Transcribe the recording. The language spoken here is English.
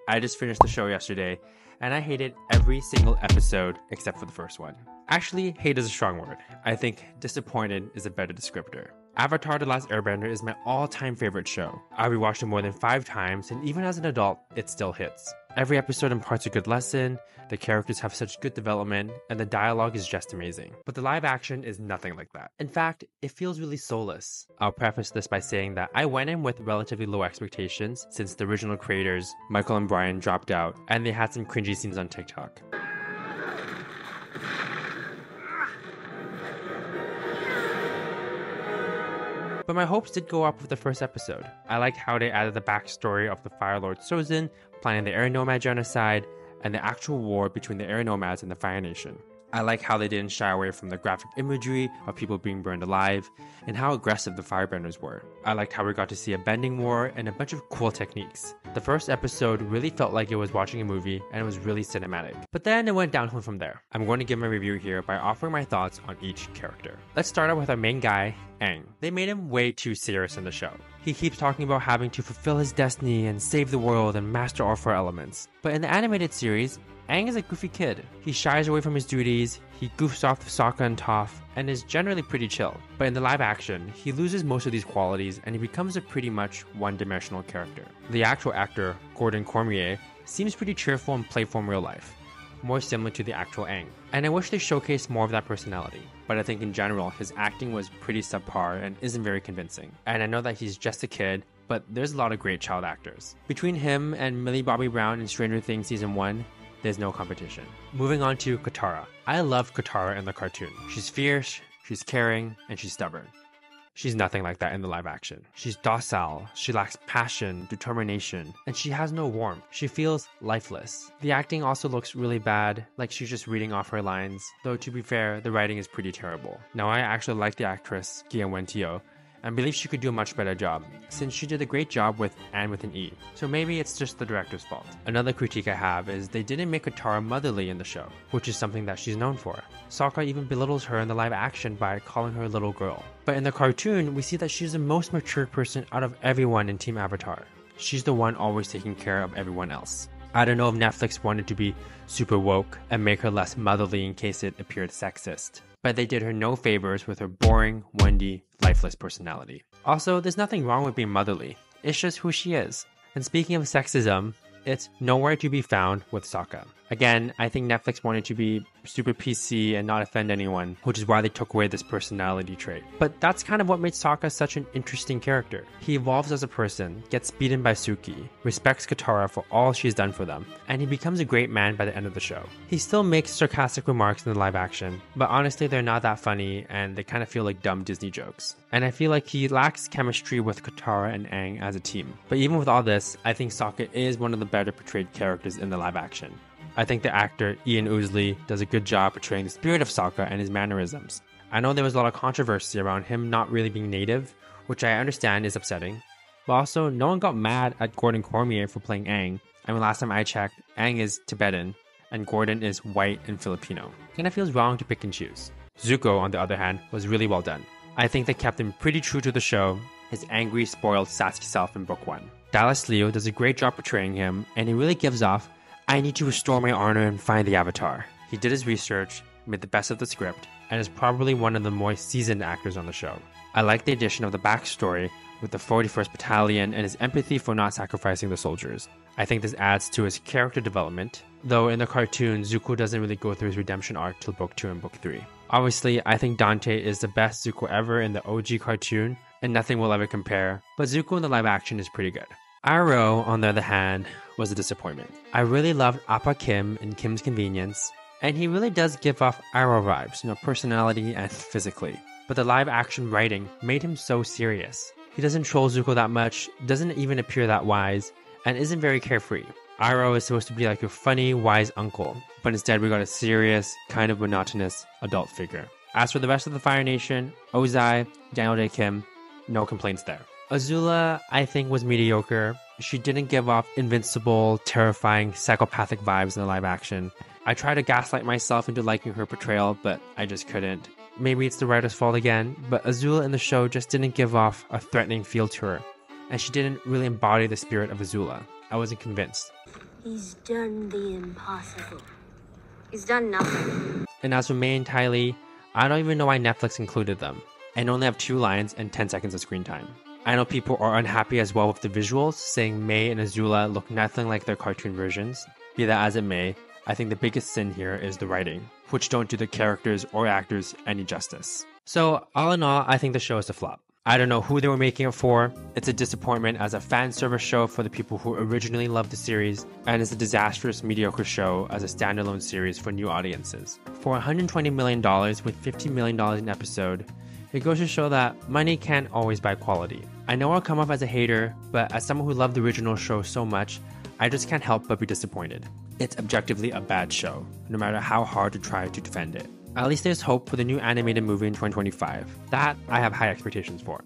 I just finished the show yesterday, and I hated every single episode except for the first one. Actually, hate is a strong word. I think disappointed is a better descriptor. Avatar: The Last Airbender is my all-time favorite show. I rewatched it more than 5 times, and even as an adult, it still hits. Every episode imparts a good lesson, the characters have such good development, and the dialogue is just amazing. But the live action is nothing like that. In fact, it feels really soulless. I'll preface this by saying that I went in with relatively low expectations since the original creators, Michael and Brian, dropped out, and they had some cringy scenes on TikTok. But my hopes did go up with the first episode. I liked how they added the backstory of the Fire Lord Sozin, planning the Air Nomad genocide, and the actual war between the Air Nomads and the Fire Nation. I like how they didn't shy away from the graphic imagery of people being burned alive, and how aggressive the Firebenders were. I liked how we got to see a bending war and a bunch of cool techniques. The first episode really felt like it was watching a movie, and it was really cinematic. But then it went downhill from there. I'm going to give my review here by offering my thoughts on each character. Let's start out with our main guy, Aang. They made him way too serious in the show. He keeps talking about having to fulfill his destiny and save the world and master all 4 elements. But in the animated series, Aang is a goofy kid. He shies away from his duties, he goofs off with Sokka and Toph, and is generally pretty chill. But in the live action, he loses most of these qualities and he becomes a pretty much one-dimensional character. The actual actor, Gordon Cormier, seems pretty cheerful and playful in real life, more similar to the actual Aang. And I wish they showcased more of that personality. But I think in general, his acting was pretty subpar and isn't very convincing. And I know that he's just a kid, but there's a lot of great child actors. Between him and Millie Bobby Brown in Stranger Things Season 1, there's no competition. Moving on to Katara. I love Katara in the cartoon. She's fierce, she's caring, and she's stubborn. She's nothing like that in the live action. She's docile, she lacks passion, determination, and she has no warmth. She feels lifeless. The acting also looks really bad, like she's just reading off her lines, though to be fair, the writing is pretty terrible. Now I actually like the actress, Gia Wentio, and believe she could do a much better job, since she did a great job with Anne with an E. So maybe it's just the director's fault. Another critique I have is they didn't make Katara motherly in the show, which is something that she's known for. Sokka even belittles her in the live action by calling her a little girl. But in the cartoon, we see that she's the most mature person out of everyone in Team Avatar. She's the one always taking care of everyone else. I don't know if Netflix wanted to be super woke and make her less motherly in case it appeared sexist, but they did her no favors with her boring, windy, lifeless personality. Also, there's nothing wrong with being motherly. It's just who she is. And speaking of sexism, it's nowhere to be found with Sokka. Again, I think Netflix wanted to be super PC and not offend anyone, which is why they took away this personality trait. But that's kind of what made Sokka such an interesting character. He evolves as a person, gets beaten by Suki, respects Katara for all she's done for them, and he becomes a great man by the end of the show. He still makes sarcastic remarks in the live action, but honestly they're not that funny and they kind of feel like dumb Disney jokes. And I feel like he lacks chemistry with Katara and Aang as a team. But even with all this, I think Sokka is one of the better portrayed characters in the live action. I think the actor Ian Ousley does a good job portraying the spirit of Sokka and his mannerisms. I know there was a lot of controversy around him not really being native, which I understand is upsetting, but also no one got mad at Gordon Cormier for playing Aang. I mean, last time I checked, Aang is Tibetan and Gordon is white and Filipino. Kinda feels wrong to pick and choose. Zuko, on the other hand, was really well done. I think they kept him pretty true to the show, his angry, spoiled, sassy self in Book 1. Dallas Liu does a great job portraying him, and he really gives off, I need to restore my honor and find the Avatar. He did his research, made the best of the script, and is probably one of the more seasoned actors on the show. I like the addition of the backstory with the 41st Battalion and his empathy for not sacrificing the soldiers. I think this adds to his character development, though in the cartoon, Zuko doesn't really go through his redemption arc till Book 2 and Book 3. Obviously, I think Dante is the best Zuko ever in the OG cartoon, and nothing will ever compare, but Zuko in the live action is pretty good. Iroh, on the other hand, was a disappointment. I really loved Appa Kim in Kim's Convenience, and he really does give off Iroh vibes, personality and physically. But the live action writing made him so serious. He doesn't troll Zuko that much, doesn't even appear that wise, and isn't very carefree. Iroh is supposed to be like your funny, wise uncle, but instead we got a serious, kind of monotonous adult figure. As for the rest of the Fire Nation, Ozai, Daniel Day Kim, no complaints there. Azula, I think, was mediocre. She didn't give off invincible, terrifying, psychopathic vibes in the live action. I tried to gaslight myself into liking her portrayal, but I just couldn't. Maybe it's the writer's fault again, but Azula in the show just didn't give off a threatening feel to her, and she didn't really embody the spirit of Azula. I wasn't convinced. He's done the impossible. He's done nothing. And as for Mei and Ty Lee, I don't even know why Netflix included them, and only have 2 lines and 10 seconds of screen time. I know people are unhappy as well with the visuals, saying Mei and Azula look nothing like their cartoon versions. Be that as it may, I think the biggest sin here is the writing, which don't do the characters or actors any justice. So all in all, I think the show is a flop. I don't know who they were making it for. It's a disappointment as a fan service show for the people who originally loved the series, and it's a disastrous, mediocre show as a standalone series for new audiences. For $120 million with $50 million an episode, it goes to show that money can't always buy quality. I know I'll come off as a hater, but as someone who loved the original show so much, I just can't help but be disappointed. It's objectively a bad show, no matter how hard to try to defend it. At least there's hope for the new animated movie in 2025. That I have high expectations for.